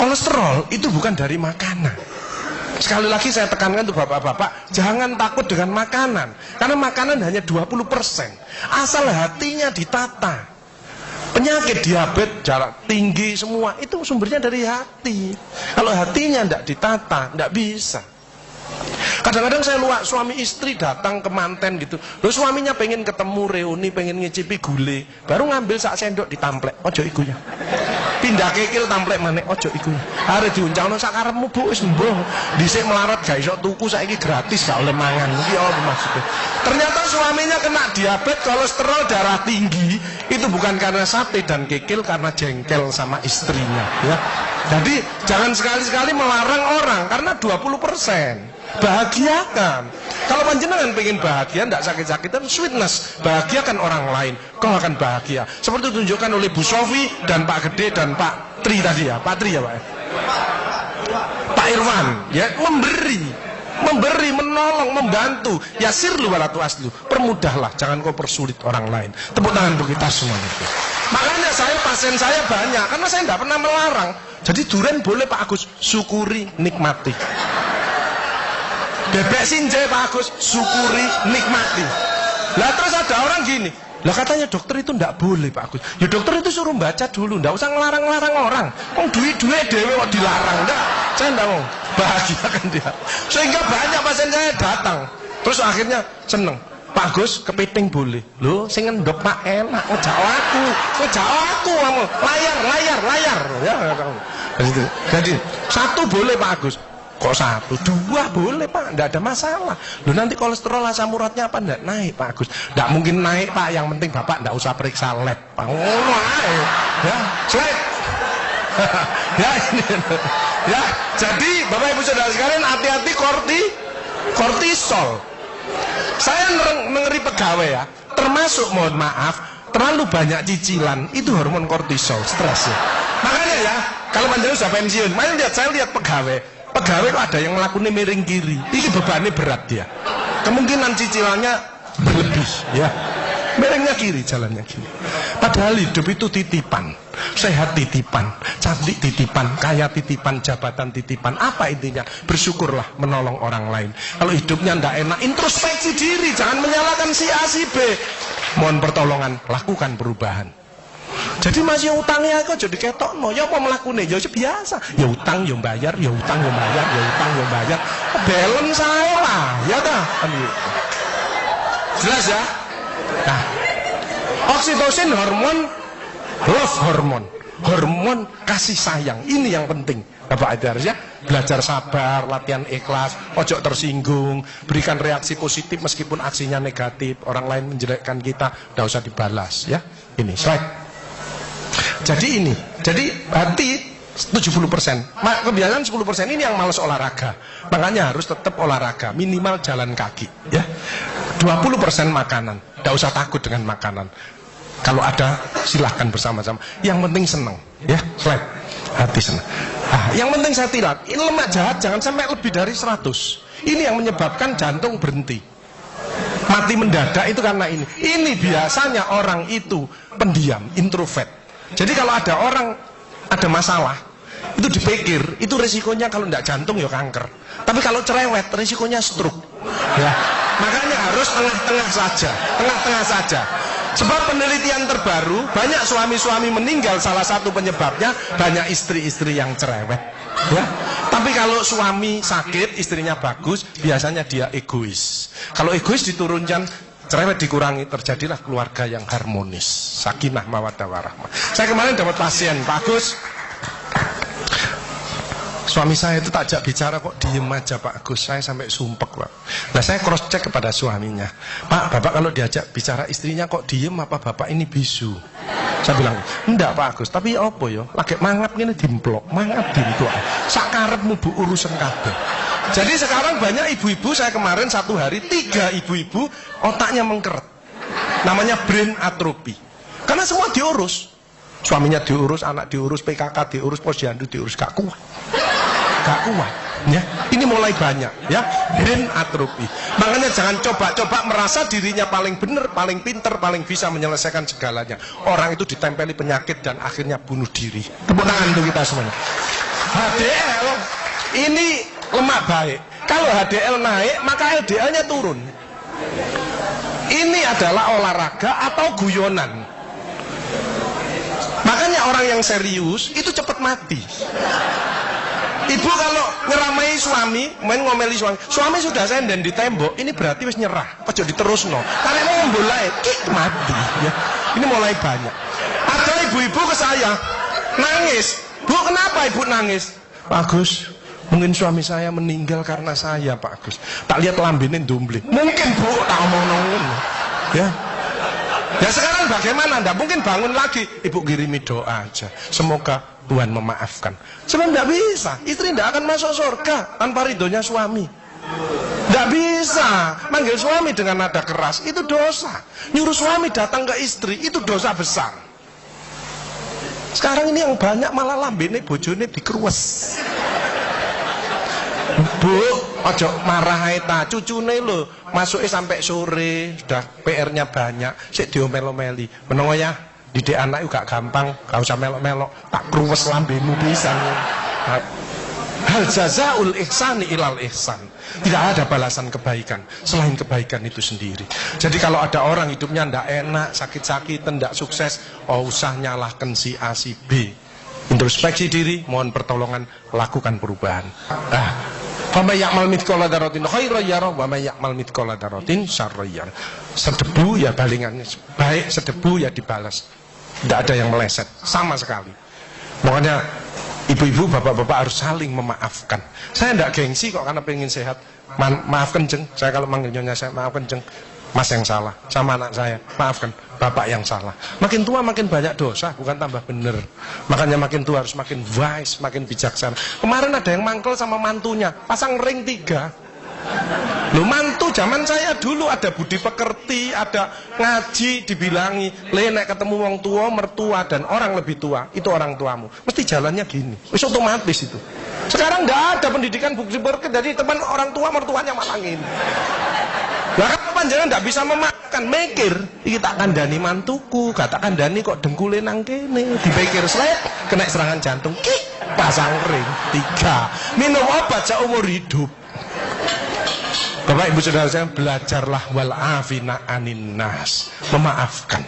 Kolesterol itu bukan dari makanan. Sekali lagi saya tekankan tuh bapak-bapak, jangan takut dengan makanan. Karena makanan hanya 20%. Asal hatinya ditata. Penyakit diabetes, darah tinggi semua itu sumbernya dari hati. Kalau hatinya tidak ditata, tidak bisa. Kadang-kadang saya luak suami istri datang ke manten gitu. Loh, suaminya pengen ketemu reuni, pengen ngicipi gulai, baru ngambil sak sendok ditamplek. Ojo iku ya. Pindah kekil tamplek maneh, ojo iku ya. Are diuncalno sak karepmu Bu, wis mbuh. Dhisik melarat gak iso tuku, saiki gratis gak oleh mangan. Iki apa maksudnya? Ternyata suaminya kena diabetes, kolesterol, darah tinggi. Itu bukan karena sate dan kekil, karena jengkel sama istrinya ya. Jadi jangan sekali-sekali melarang orang karena 20%. Bahagiakan. Kalau panjenengan pengen bahagia, tidak sakit-sakitan, sweetness, bahagiakan orang lain, kau akan bahagia. Seperti ditunjukkan oleh Bu Sofi dan Pak Gede dan Pak Tri tadi ya, Pak Tri ya Pak ya? Pak Irwan ya, memberi, menolong, membantu. Yasirlu walatu aslu, permudahlah, jangan kau persulit orang lain. Tepuk tangan untuk kita semua itu. Makanya pasien saya banyak, karena saya tidak pernah melarang. Jadi durian boleh Pak Agus, syukuri, nikmati. Bebek sinjai Pak Agus, syukuri, nikmati. Lah terus ada orang gini, lah katanya dokter itu ndak boleh Pak Agus. Ya dokter itu suruh baca dulu, ndak usah ngelarang-larang orang. Duit-duit dewe kok dilarang, enggak. Saya ndak mau, bahagiakan dia. Sehingga banyak pasien saya datang, terus akhirnya seneng. Pak Agus, kepiting boleh. Loh, sing ngendok Pak enak, ngejak aku kamu. Layar. Ya, kamu. Jadi satu boleh Pak Agus. Kok satu, dua boleh Pak, tidak ada masalah. Loh nanti kolesterol asam uratnya apa tidak naik Pak Agus? Tidak mungkin naik Pak, yang penting Bapak tidak usah periksa lab Pak. Ya, slide. Ya ini. Ya, jadi Bapak Ibu Saudara sekalian hati-hati kortisol. Saya mengeri pegawai ya, termasuk mohon maaf, terlalu banyak cicilan, itu hormon kortisol, stres ya. Makanya ya, kalau panjenengan sudah pensiun, saya lihat pegawai kok ada yang melakukannya miring kiri, ini bebannya berat dia, kemungkinan cicilannya berlebih ya, miringnya kiri, jalannya kiri. Padahal hidup itu titipan, sehat titipan, cantik titipan, kaya titipan, jabatan titipan. Apa intinya? Bersyukurlah, menolong orang lain. Kalau hidupnya tidak enak, introspeksi diri, jangan menyalahkan si A si B, mohon pertolongan, lakukan perubahan. Jadi masih utangnya kok jadi ketok no, ya apa melakukannya, ya biasa, ya utang, ya bayar, ya utang, ya bayar, ya utang, ya bayar, balance saya lah, ya dah, jelas ya. Nah, oksitosin hormon love hormon kasih sayang, ini yang penting. Bapak Adi harus ya belajar sabar, latihan ikhlas, ojo tersinggung, berikan reaksi positif meskipun aksinya negatif, orang lain menjelekkan kita, tidak usah dibalas ya. Ini slide. Jadi hati 70%, kebiasaan 10% ini yang malas olahraga. Makanya harus tetap olahraga, minimal jalan kaki ya. 20% makanan, tidak usah takut dengan makanan. Kalau ada silahkan bersama-sama. Yang penting senang ya, slide. Hati senang. Yang penting saya tilat, ini lemak jahat jangan sampai lebih dari 100. Ini yang menyebabkan jantung berhenti, mati mendadak itu karena ini. Ini biasanya orang itu pendiam, introvert. Jadi kalau ada orang ada masalah, itu dipikir, itu resikonya kalau tidak jantung ya kanker. Tapi kalau cerewet, resikonya stroke. Ya, makanya harus tengah-tengah saja. Sebab penelitian terbaru, banyak suami-suami meninggal, salah satu penyebabnya banyak istri-istri yang cerewet. Ya, tapi kalau suami sakit, istrinya bagus, biasanya dia egois. Kalau egois diturunkan, cerewet dikurangi, terjadilah keluarga yang harmonis, sakinah mawaddah warahmah. Saya kemarin dapat pasien, Pak Agus, suami saya itu tak ajak bicara kok diem aja Pak Agus, saya sampai sumpek Pak. Nah saya cross check kepada suaminya, Pak, Bapak kalau diajak bicara istrinya kok diem, apa Bapak ini bisu? Saya bilang, enggak Pak Agus, tapi apa ya, lagi mangap ini dimplok, mangap dimplok, sakarepmu bu urusan kabeh. Jadi sekarang banyak ibu-ibu, saya kemarin satu hari 3 ibu-ibu otaknya mengkeret, namanya brain atrophy, karena semua diurus, suaminya diurus, anak diurus, PKK diurus, posyandu diurus, gak kuat ya. Ini mulai banyak ya, brain atrophy. Makanya jangan coba-coba merasa dirinya paling benar, paling pinter, paling bisa menyelesaikan segalanya. Orang itu ditempeli penyakit dan akhirnya bunuh diri. Tepuk tangan untuk kita semuanya. HDL ini lemak baik. Kalau HDL naik, maka LDL-nya turun. Ini adalah olahraga atau guyonan. Makanya orang yang serius itu cepat mati. Ibu kalau ngeramai suami, main ngomeli suami sudah senden di tembok, ini berarti wis nyerah. Ojo diterusno. Karena mau ngombolai, mati. Ya. Ini mulai banyak. Ada ibu-ibu ke saya nangis. Bu, kenapa ibu nangis? Pak Agus, mungkin suami saya meninggal karena saya, Pak Agus. Tak lihat lambene ndumbling. Mungkin Bu, tak omong-omong. Ya. Ya sekarang bagaimana? Nggak mungkin bangun lagi. Ibu kirimi doa aja. Semoga Tuhan memaafkan. Sebab nggak bisa. Istri nggak akan masuk surga tanpa ridhonya suami. Nggak bisa. Manggil suami dengan nada keras itu dosa. Nyuruh suami datang ke istri itu dosa besar. Sekarang ini yang banyak malah lambene bojone dikeruwes. Bu, ojo marah ae ta, cucune lho, masuke sampai sore, sudah PR-nya banyak, sik diomel-omeli. Menengo ya, didik anak gak gampang, gak usah melok-melok, tak kruwes lambemu pisan. Hal jazaul ihsani ilal ihsan. Tidak ada balasan kebaikan selain kebaikan itu sendiri. Jadi kalau ada orang hidupnya ndak enak, sakit-sakitan, ndak sukses, oh usah nyalahkan si A si B. Introspeksi diri, mohon pertolongan, lakukan perubahan. Wa may ya'mal mithqala dzarratin khairan yarah wa may ya'mal mithqala dzarratin syarran yarah. Sedebu ya balingannya baik, sedebu ya dibalas. Tidak ada yang meleset sama sekali. Makanya ibu-ibu, bapak-bapak harus saling memaafkan. Saya tidak gengsi kok karena pengen sehat. Maaf kenceng, saya kalau manggil nyonya saya maaf kenceng. Mas yang salah, sama anak saya, maafkan, bapak yang salah. Makin tua makin banyak dosa, bukan tambah bener. Makanya makin tua harus makin wise, makin bijaksana. Kemarin ada yang mangkel sama mantunya, pasang ring 3. Loh, mantu zaman saya dulu ada budi pekerti, ada ngaji, dibilangi, nek ketemu wong tua, mertua dan orang lebih tua, itu orang tuamu. Mesti jalannya gini, wis otomatis itu. Sekarang nggak ada pendidikan budi pekerti, jadi teman orang tua mertuanya malah gini. Lah kan panjenengan ndak bisa memakan, mikir, iki tak kandhani mantuku, gak tak kandhani kok dengkule nang kene, dipikir slep, kena serangan jantung, pasang ring 3. Minum obat seumur hidup. Bapak Ibu Saudara saya, belajarlah wal afina anin nas, memaafkan.